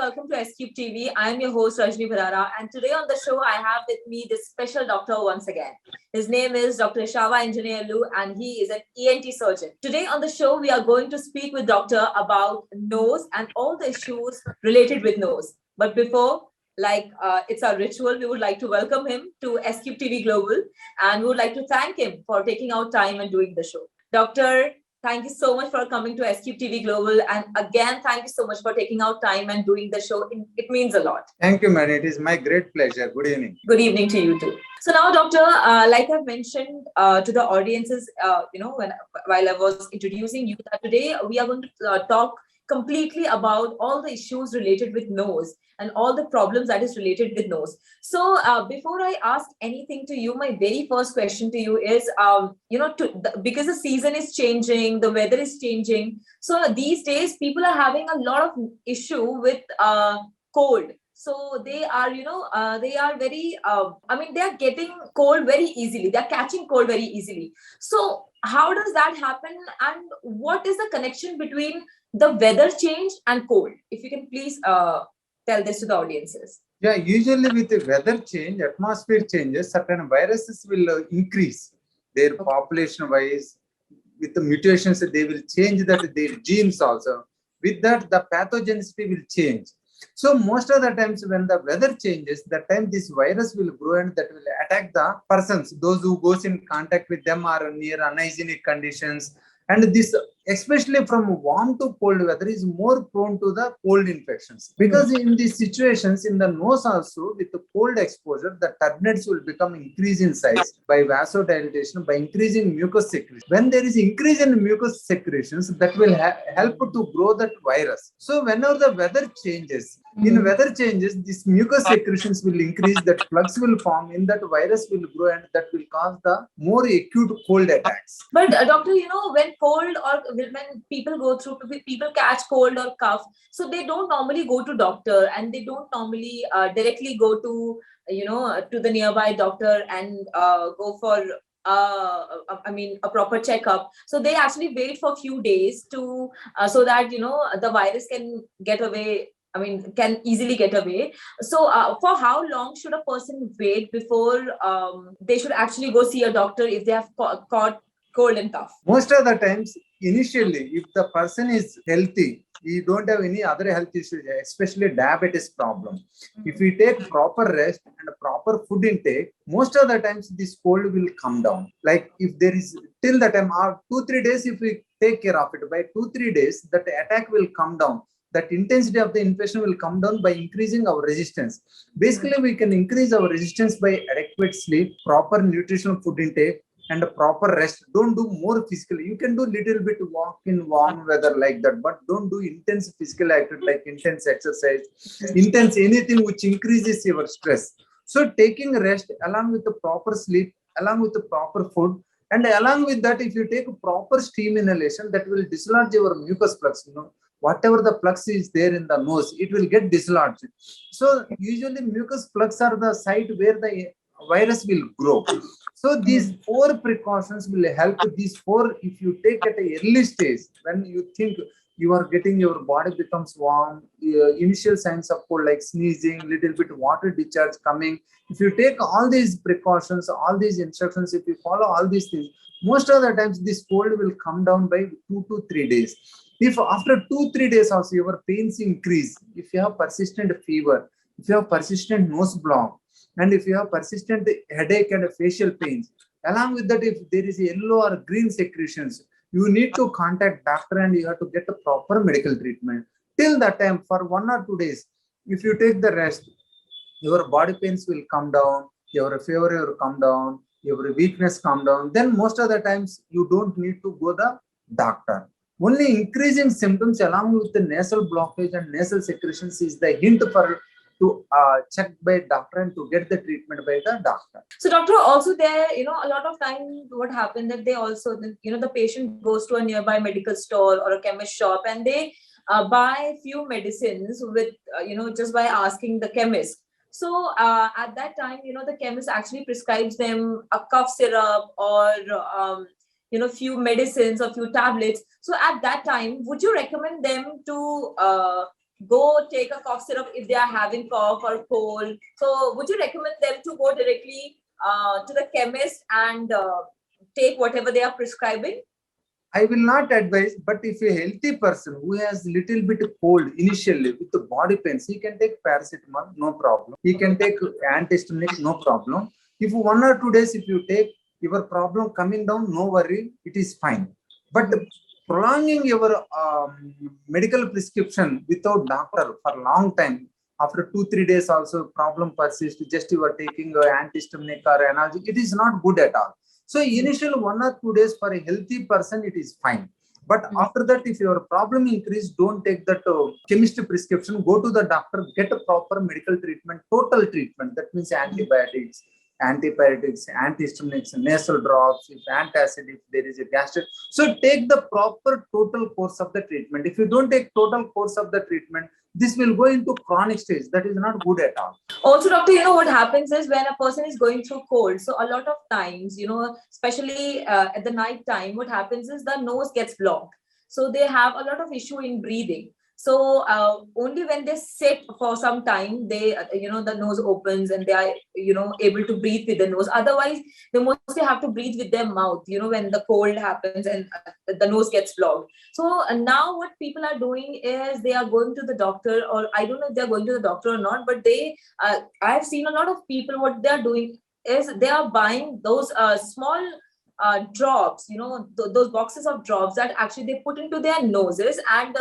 welcome to SCube TV. I am your host Rajni Bharara, and today on the show I have with me this special doctor once again. His name is Dr. Chava Anjaneyulu, and he is an ENT surgeon. Today on the show we are going to speak with doctor about nose and all the issues related with nose. But before, it's our ritual, we would like to welcome him to SCube TV Global, and we would like to thank him for taking out time and doing the show. Doctor, thank you so much for coming to SCube TV Global. And again, thank you so much for taking out time and doing the show. It means a lot. Thank you, man. It is my great pleasure. Good evening. Good evening to you too. So now, doctor, like I've mentioned to the audiences, while I was introducing you, that today we are going to talk completely about all the issues related with nose and all the problems that is related with nose. So before I ask anything to you, my very first question to you is, because the season is changing, the weather is changing. So these days people are having a lot of issue with cold. So they are, they are very, they are getting cold very easily. They're catching cold very easily. So how does that happen? And what is the connection between the weather change and cold? If you can please tell this to the audiences. Yeah, usually with the weather change, atmosphere changes, certain viruses will increase their population wise. With the mutations, they will change that their genes also. With that, the pathogenicity will change. So most of the times when the weather changes, that time this virus will grow and that will attack the persons, those who goes in contact with them are near unhygienic conditions. And this, especially from warm to cold weather, is more prone to the cold infections. Because in these situations, in the nose also, with the cold exposure, the turbinates will become increase in size by vasodilatation, by increasing mucus secretion. When there is increase in mucus secretions, that will help to grow that virus. So whenever the weather changes, in weather changes, these mucus secretions will increase, that plugs will form, in that virus will grow, and that will cause the more acute cold attacks. But doctor, when cold or when people catch cold or cough, so they don't normally go to doctor, and they don't normally directly go to to the nearby doctor and go for a proper checkup. So they actually wait for a few days to so that the virus can get away. Can easily get away. So for how long should a person wait before they should actually go see a doctor if they have caught cold and cough? Most of the times, initially, if the person is healthy, we don't have any other health issues, especially diabetes problem. If we take proper rest and proper food intake, most of the times this cold will come down. Like if there is till the time, 2-3 days, if we take care of it, by 2-3 days, that attack will come down. That intensity of the infection will come down by increasing our resistance. Basically, we can increase our resistance by adequate sleep, proper nutritional food intake, and a proper rest. Don't do more physically. You can do little bit walk in warm weather like that, but don't do intense physical activity like intense exercise, intense anything which increases your stress. So taking rest along with the proper sleep, along with the proper food, and along with that, if you take a proper steam inhalation, that will dislodge your mucus plugs. Whatever the plugs is there in the nose, it will get dislodged. So usually mucus plugs are the site where the virus will grow. So these 4 precautions will help. These 4, if you take at an early stage, when you think you are getting, your body becomes warm, initial signs of cold like sneezing, little bit water discharge coming. If you take all these precautions, all these instructions, if you follow all these things, most of the times this cold will come down by 2 to 3 days. If after 2-3 days also your pains increase, if you have persistent fever, if you have persistent nose block, and if you have persistent headache and facial pains, along with that, if there is yellow or green secretions, you need to contact doctor and you have to get a proper medical treatment. Till that time, for 1 or 2 days, if you take the rest, your body pains will come down, your fever will come down, your weakness come down. Then most of the times you don't need to go to the doctor. Only increasing symptoms along with the nasal blockage and nasal secretions is the hint for to check by doctor and to get the treatment by the doctor. So doctor, also there, a lot of time what happened that they also, the patient goes to a nearby medical store or a chemist shop and they buy few medicines with, just by asking the chemist. So at that time, the chemist actually prescribes them a cough syrup or, few medicines or few tablets. So at that time, would you recommend them to go take a cough syrup if they are having cough or cold. So would you recommend them to go directly to the chemist and take whatever they are prescribing? I will not advise, but if a healthy person who has little bit cold initially with the body pains, he can take paracetamol, no problem. He can take antihistaminic, no problem. If 1 or 2 days, if you take your problem coming down, no worry, it is fine. But prolonging your medical prescription without doctor for a long time, after 2-3 days also problem persists, just you are taking antihistaminic or analgesic, it is not good at all. So initial 1 or 2 days for a healthy person, it is fine. But after that, if your problem increase, don't take that chemist prescription. Go to the doctor, get a proper medical treatment, total treatment. That means antibiotics, antihistaminics, nasal drops, if antacid, if there is a gastric. So take the proper total course of the treatment. If you don't take total course of the treatment, this will go into chronic stage. That is not good at all. Also, doctor, what happens is when a person is going through cold, so a lot of times, especially at the night time, what happens is the nose gets blocked. So they have a lot of issue in breathing. So only when they sit for some time, they, the nose opens and they are, able to breathe with the nose. Otherwise, they mostly have to breathe with their mouth, when the cold happens and the nose gets blocked. So now what people are doing is they are going to the doctor, or I don't know if they're going to the doctor or not, but I've seen a lot of people, what they're doing is they are buying those small drops, those boxes of drops that actually they put into their noses, and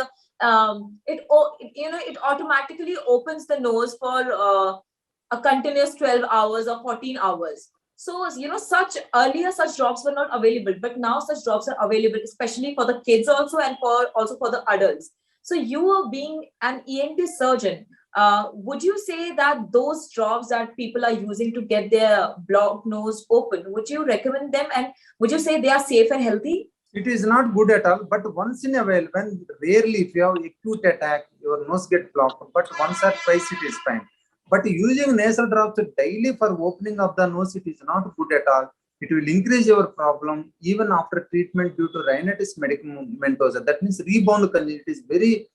it automatically opens the nose for a continuous 12 hours or 14 hours. So, such drops were not available, but now such drops are available, especially for the kids also, and also for the adults. So you are being an ENT surgeon. Would you say that those drops that people are using to get their blocked nose open, would you recommend them, and would you say they are safe and healthy? It is not good at all, but once in a while, when rarely if you have acute attack, your nose gets blocked, but once or twice it is fine. But using nasal drops daily for opening of the nose, it is not good at all. It will increase your problem even after treatment due to rhinitis medicamentosa. That means rebound congestion. It is very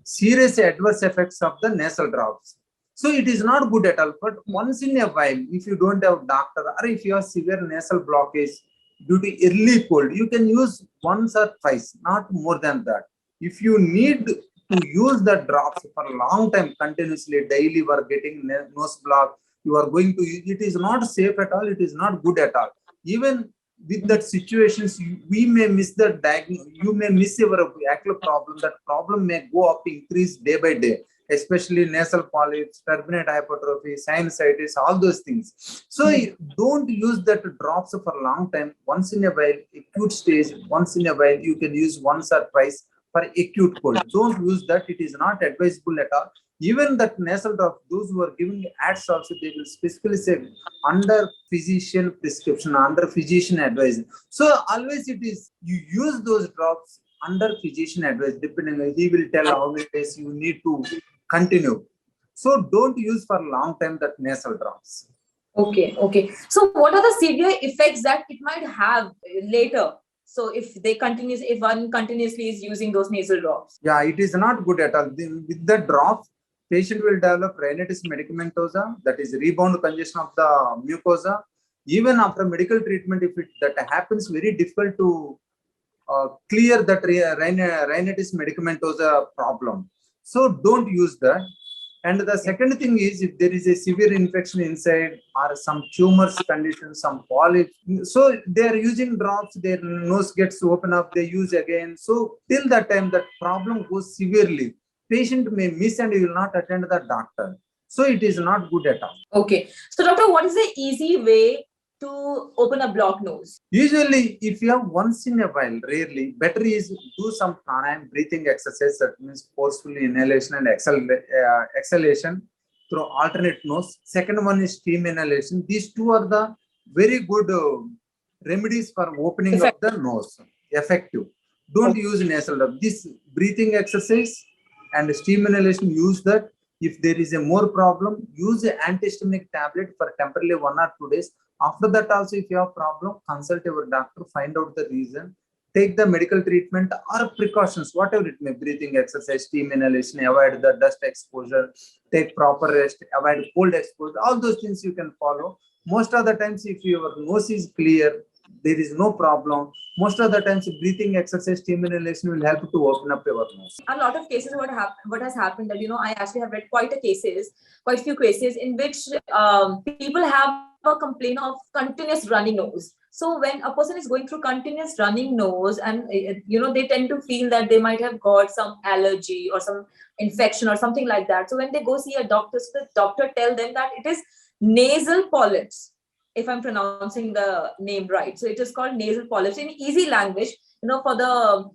serious adverse effects of the nasal drops. So it is not good at all. But once in a while, if you don't have doctor, or if you have severe nasal blockage due to early cold, you can use once or twice, not more than that. If you need to use the drops for a long time continuously, daily you are getting nose block, you are going to use, it is not safe at all, it is not good at all. Even with that situations, we may miss the diagnosis, you may miss your actual problem. That problem may go up, increase day by day, especially nasal polyps, turbinate hypertrophy, sinusitis, all those things. So don't use that drops for a long time. Once in a while, acute stage, once in a while, you can use once or twice for acute cold. Don't use that. It is not advisable at all. Even that nasal drop, those who are giving ads also, they will specifically say under physician prescription, under physician advice. So always it is, you use those drops under physician advice, depending on, he will tell how many days you need to continue. So don't use for a long time that nasal drops. Okay. So what are the severe effects that it might have later? So if one continuously is using those nasal drops? Yeah, it is not good at all. With the drops, patient will develop rhinitis medicamentosa, that is rebound congestion of the mucosa. Even after medical treatment, if that happens, very difficult to clear that rhinitis medicamentosa problem. So don't use that. And the second thing is, if there is a severe infection inside or some tumors condition, some polyps, so they are using drops, their nose gets open up, they use again. So till that time that problem goes severely, patient may miss and will not attend the doctor. So it is not good at all. Okay. So doctor, what is the easy way to open a blocked nose? Usually, if you have once in a while, rarely, better is do some pranayama breathing exercise, that means forceful inhalation and exhalation through alternate nose. Second one is steam inhalation. These two are the very good remedies for opening of the nose. Effective. Don't use nasal drop. This breathing exercise and steam inhalation, use that. If there is a more problem, use an antihistaminic tablet for temporarily 1 or 2 days. After that also, if you have problem, consult your doctor, find out the reason, take the medical treatment or precautions, whatever it may, breathing exercise, steam inhalation, avoid the dust exposure, take proper rest, avoid cold exposure, all those things you can follow. Most of the times, if your nose is clear, there is no problem. Most of the times, breathing exercise, steam inhalation will help to open up your nose. A lot of cases, what has happened that, I actually have read quite a few cases in which people have a complaint of continuous running nose. So when a person is going through continuous running nose and, they tend to feel that they might have got some allergy or some infection or something like that. So when they go see a doctor, so the doctor tell them that it is nasal polyps, if I'm pronouncing the name right. So it is called nasal polyps. In easy language, for the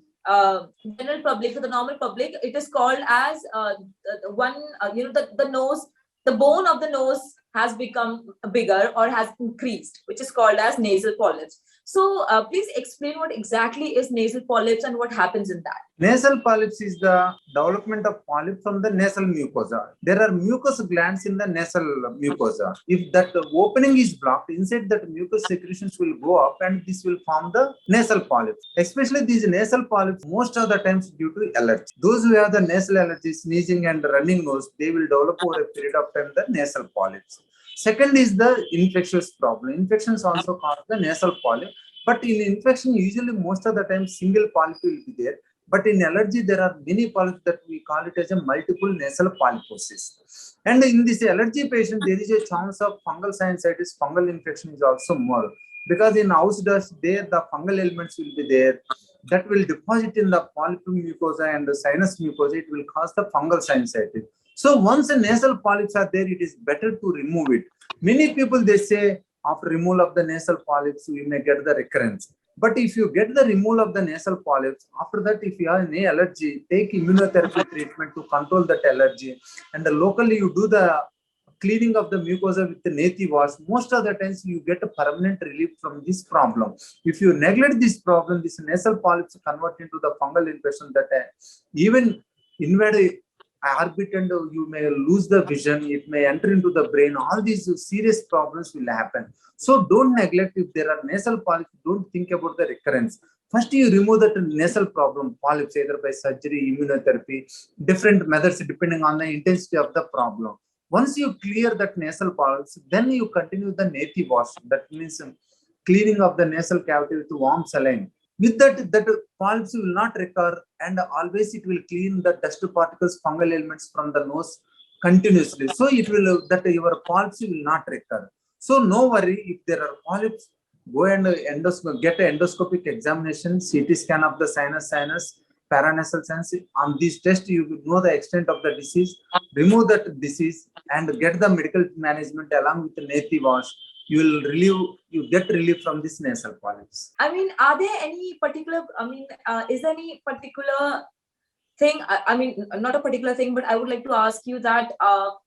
general public, for the normal public, it is called as the nose, the bone of the nose has become bigger or has increased, which is called as nasal polyps. So please explain what exactly is nasal polyps and what happens in that. Nasal polyps is the development of polyp from the nasal mucosa. There are mucous glands in the nasal mucosa. If that opening is blocked, inside that mucous secretions will go up and this will form the nasal polyps. Especially these nasal polyps, most of the times due to allergy. Those who have the nasal allergy, sneezing and running nose, they will develop over a period of time the nasal polyps. Second is the infectious problem. Infections also cause the nasal polyp. But in infection, usually most of the time single polyp will be there. But in allergy, there are many polyps that we call it as a multiple nasal polyposis. And in this allergy patient, there is a chance of fungal sinusitis, fungal infection is also more. Because in house dust, there the fungal elements will be there. That will deposit in the polyp mucosa and the sinus mucosa. It will cause the fungal sinusitis. So once the nasal polyps are there, it is better to remove it. Many people, they say, after removal of the nasal polyps, we may get the recurrence. But if you get the removal of the nasal polyps, after that, if you have any allergy, take immunotherapy treatment to control that allergy. And locally, you do the cleaning of the mucosa with the native wash. Most of the times, you get a permanent relief from this problem. If you neglect this problem, this nasal polyps convert into the fungal infection that even invade orbit and you may lose the vision, it may enter into the brain. All these serious problems will happen. So don't neglect if there are nasal polyps, don't think about the recurrence. First, you remove that nasal problem, polyps, either by surgery, immunotherapy, different methods depending on the intensity of the problem. Once you clear that nasal polyps, then you continue the native wash. That means cleaning of the nasal cavity with warm saline. With that polyps will not recur, and always it will clean the dust particles, fungal elements from the nose continuously. So it will your polyps will not recur. So no worry if there are polyps. Go and get an endoscopic examination, CT scan of the sinus, paranasal sinus. On this test, you will know the extent of the disease. Remove that disease and get the medical management along with the native wash. You get relief from this nasal polyps. I mean, are there any particular, is there any particular thing, not a particular thing, but I would like to ask you that,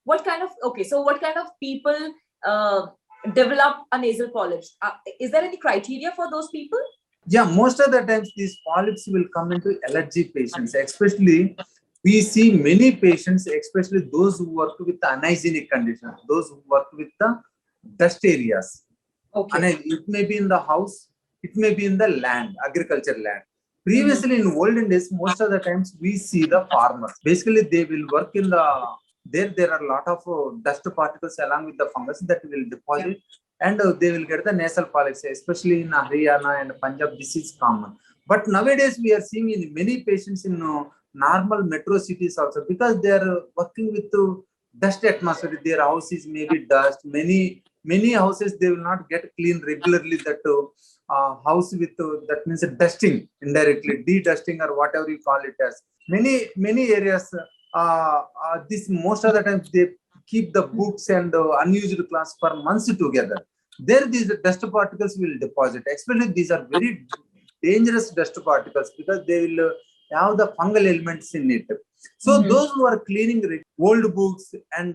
what kind of people develop a nasal polyps? Is there any criteria for those people? Yeah, most of the times these polyps will come into allergy patients, especially we see many patients, especially those who work with unhygienic conditions, those who work with the dust areas. Okay. And it may be in the house, it may be in the land, agriculture land. Previously, in olden days, most of the times we see the farmers. Basically, they will work in there are a lot of dust particles along with the fungus that will deposit, and they will get the nasal polyps, especially in Haryana and Punjab. This is common. But nowadays, we are seeing in many patients in normal metro cities also, because they are working with dust atmosphere. Their houses may be dust. Many houses, they will not get clean regularly. That house with that means dusting indirectly, de-dusting or whatever you call it as. Many areas, this most of the times they keep the books and unused class for months together. There, these dust particles will deposit. Especially these are very dangerous dust particles because they will have the fungal elements in it. So those who are cleaning old books and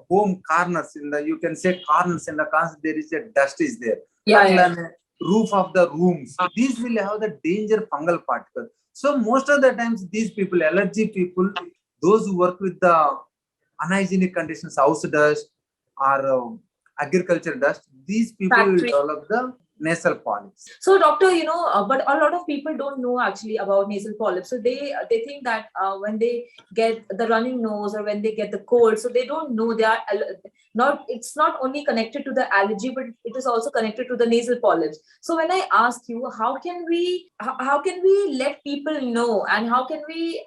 home corners, you can say corners in the corners, there is a dust is there. Roof of the rooms, these will have the danger fungal particles. So most of the times these people, allergy people, those who work with the unhygienic conditions, house dust or agriculture dust, these people will develop the nasal polyps. So, doctor, but a lot of people don't know actually about nasal polyps. So they think that when they get the running nose or when they get the cold, so they don't know they are not. It's not only connected to the allergy, but it is also connected to the nasal polyps. So when I ask you, how can we let people know, and how can we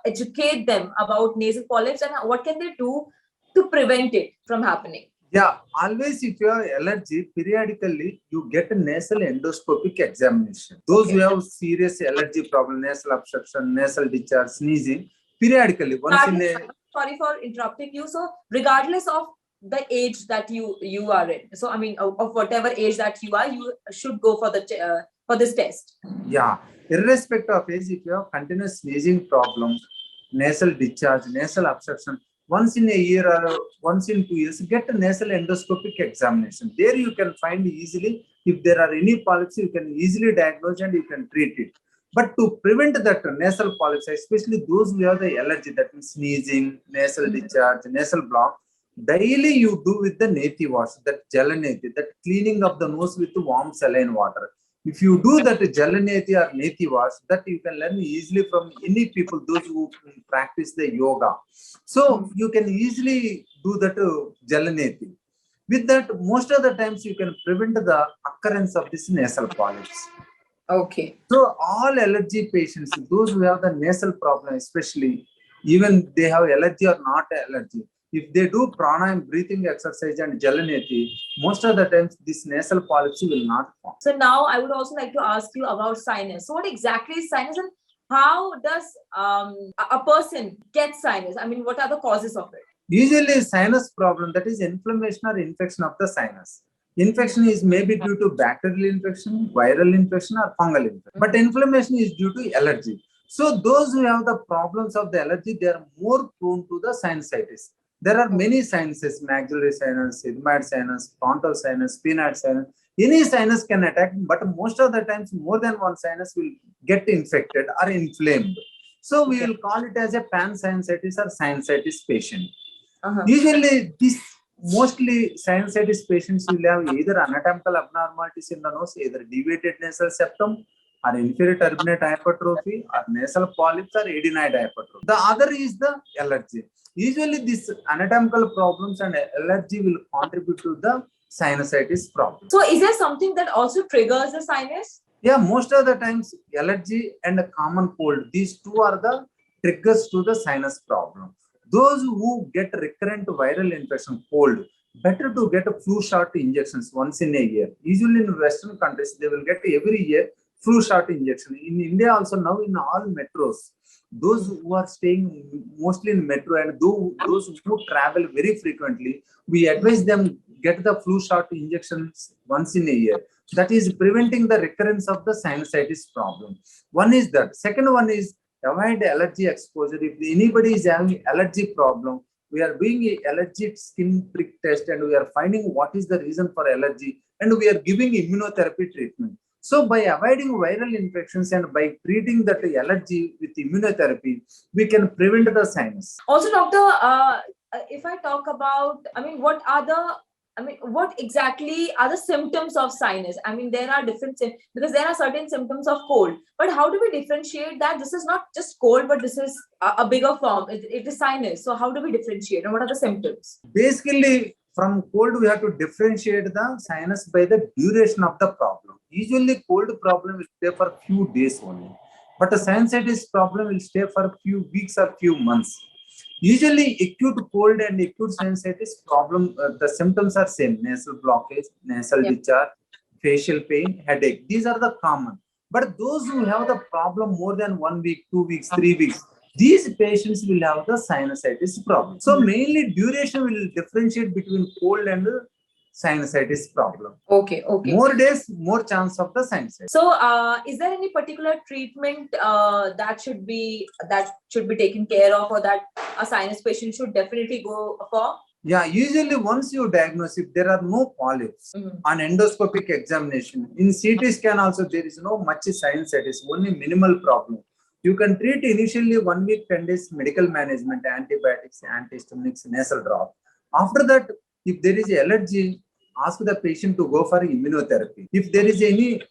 educate them about nasal polyps, and what can they do to prevent it from happening? Yeah, always if you have allergy, periodically you get a nasal endoscopic examination. Those who have serious allergy problem, nasal obstruction, nasal discharge, sneezing, periodically once in a. Sorry for interrupting you. So regardless of the age that you are in, so I mean of whatever age that you are, you should go for this test. Yeah, irrespective of age, if you have continuous sneezing problem, nasal discharge, nasal obstruction, once in a year or once in 2 years, get a nasal endoscopic examination. There you can find easily if there are any polyps, you can easily diagnose and you can treat it. But to prevent that nasal polyps, especially those who have the allergy, that means sneezing, nasal discharge, nasal block, daily you do with the native wash, that Jalaneti, that cleaning of the nose with warm saline water. If you do that Jalaneti or Neti wash, that you can learn easily from any people, those who practice the yoga. So you can easily do that Jalaneti. With that, most of the times you can prevent the occurrence of this nasal polyps. Okay. So all allergy patients, those who have the nasal problem, especially, even they have allergy or not allergy, if they do pranayama, breathing exercise and Jalaneti, most of the times this nasal polyps will not form. So now I would also like to ask you about sinus. So what exactly is sinus, and how does a person get sinus? I mean, what are the causes of it? Usually sinus problem, that is inflammation or infection of the sinus. Infection is maybe due to bacterial infection, viral infection or fungal infection. But inflammation is due to allergy. So those who have the problems of the allergy, they are more prone to the sinusitis. There are many sinuses, maxillary sinus, sigmoid sinus, frontal sinus, sphenoid sinus. Any sinus can attack, but most of the times more than one sinus will get infected or inflamed. So we will call it as a pansinusitis or sinusitis patient. Usually mostly sinusitis patients will have either anatomical abnormalities in the nose, either deviated nasal septum or inferior turbinate hypertrophy or nasal polyps or adenoid hypertrophy. The other is the allergy. Usually these anatomical problems and allergy will contribute to the sinusitis problem. So is there something that also triggers the sinus? Yeah, most of the times allergy and a common cold, these two are the triggers to the sinus problem. Those who get recurrent viral infection, cold, better to get a flu shot injections once in a year. Usually in Western countries, they will get every year flu shot injection. In India also now in all metros, those who are staying mostly in metro and those who travel very frequently, we advise them get the flu shot injections once in a year. That is preventing the recurrence of the sinusitis problem. One is that. Second one is avoid allergy exposure. If anybody is having allergy problem, we are doing a allergy skin prick test and we are finding what is the reason for allergy and we are giving immunotherapy treatment. So by avoiding viral infections and by treating that allergy with immunotherapy, we can prevent the sinus. Also, doctor, if I talk about, what exactly are the symptoms of sinus? I mean, there are different, because there are certain symptoms of cold, but how do we differentiate that this is not just cold, but this is a bigger form? It is sinus. So how do we differentiate, and what are the symptoms? Basically, from cold, we have to differentiate the sinus by the duration of the problem. Usually, cold problem will stay for a few days only, but a sinusitis problem will stay for a few weeks or few months. Usually, acute cold and acute sinusitis problem, the symptoms are same: nasal blockage, nasal discharge, facial pain, headache. These are the common. But those who have the problem more than 1 week, 2 weeks, 3 weeks, these patients will have the sinusitis problem. So mainly duration will differentiate between cold and sinusitis problem. Okay. More days, more chance of the sinusitis. So is there any particular treatment that should be taken care of, or that a sinus patient should definitely go for? Yeah, usually once you diagnose, if there are no polyps on endoscopic examination, in CT scan also there is no much sinusitis, only minimal problem. You can treat initially 1 week, 10 days medical management, antibiotics, antihistaminics, nasal drop. After that, if there is allergy, ask the patient to go for immunotherapy. If there is any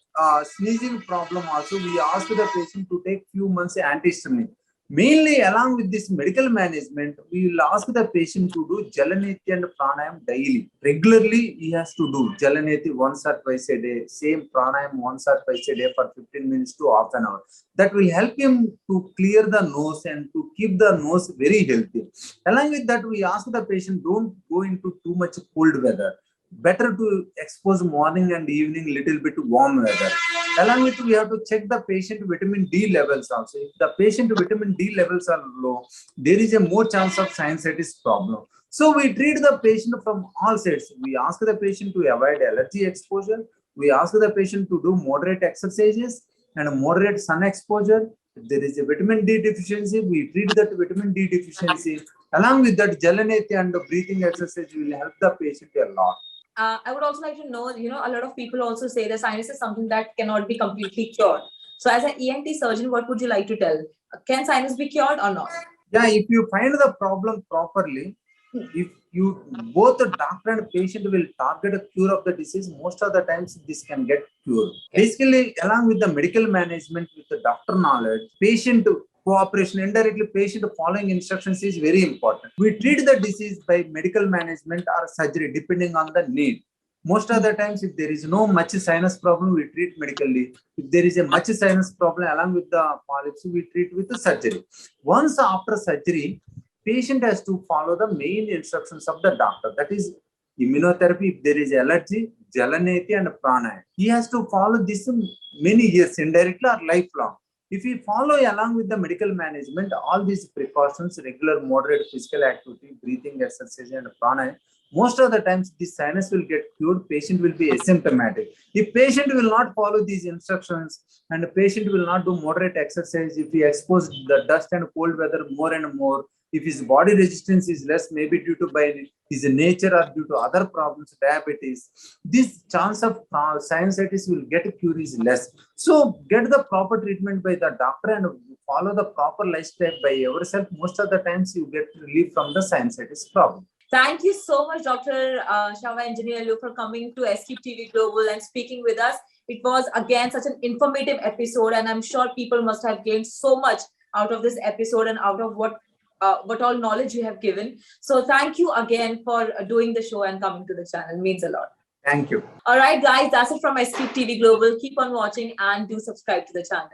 sneezing problem also, we ask the patient to take few months antihistamine. Mainly along with this medical management, we will ask the patient to do Jalaneti and Pranayam daily. Regularly, he has to do Jalaneti once or twice a day, same Pranayam once or twice a day for 15 minutes to half an hour. That will help him to clear the nose and to keep the nose very healthy. Along with that, we ask the patient, don't go into too much cold weather. Better to expose morning and evening little bit warm weather. Along with, we have to check the patient vitamin D levels also. If the patient vitamin D levels are low, there is a more chance of sinusitis problem. So we treat the patient from all sides. We ask the patient to avoid allergy exposure. We ask the patient to do moderate exercises and moderate sun exposure. If there is a vitamin D deficiency, we treat that vitamin D deficiency. Along with that, Jalaneti and breathing exercise will help the patient a lot. I would also like to know, a lot of people also say that sinus is something that cannot be completely cured. So as an ENT surgeon, what would you like to tell? Can sinus be cured or not? Yeah, if you find the problem properly, if you both the doctor and patient will target a cure of the disease, most of the times this can get cured. Basically, along with the medical management, with the doctor knowledge, patient cooperation, indirectly patient following instructions is very important. We treat the disease by medical management or surgery depending on the need. Most of the times, if there is no much sinus problem, we treat medically. If there is a much sinus problem along with the polyps, we treat with the surgery. Once after surgery, patient has to follow the main instructions of the doctor. That is immunotherapy. If there is allergy, Jalaneti and Pranayam. He has to follow this many years, indirectly or lifelong. If we follow along with the medical management, all these precautions, regular moderate physical activity, breathing exercise and pranayam, most of the times this sinus will get cured, patient will be asymptomatic. If patient will not follow these instructions and the patient will not do moderate exercise, if he exposes the dust and cold weather more and more, if his body resistance is less, maybe due to by his nature or due to other problems, diabetes, this chance of sinusitis will get cured is less. So get the proper treatment by the doctor and follow the proper lifestyle by yourself. Most of the times you get relief from the sinusitis problem. Thank you so much, Dr. Chava Anjaneyulu, for coming to SCube TV Global and speaking with us. It was again such an informative episode, and I'm sure people must have gained so much out of this episode and out of what all knowledge you have given. So thank you again for doing the show and coming to the channel. It means a lot. Thank you. All right, guys, that's it from SCube TV Global. Keep on watching and do subscribe to the channel.